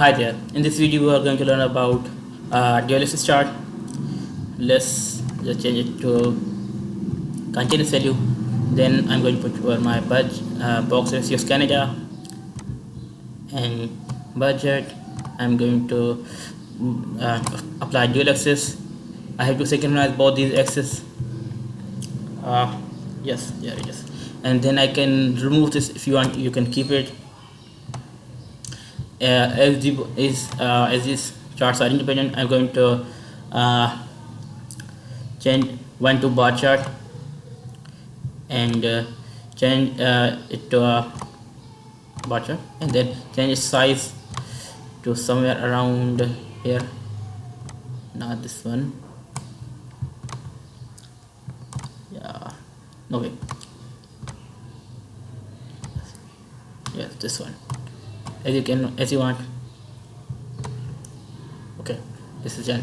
Hi there, in this video we are going to learn about dual access chart. Let's just change it to continuous value. Then I'm going to put over my box ratios Canada and budget. I'm going to apply dual access. I have to synchronize both these axes. Yes, there it is. And then I can remove this. If you want, you can keep it. As these charts are independent, I'm going to change one to bar chart and change it to a bar chart, and then change its size to somewhere around here, not this one. Yeah, no way. Yes, this one. As you want. Okay, this is done.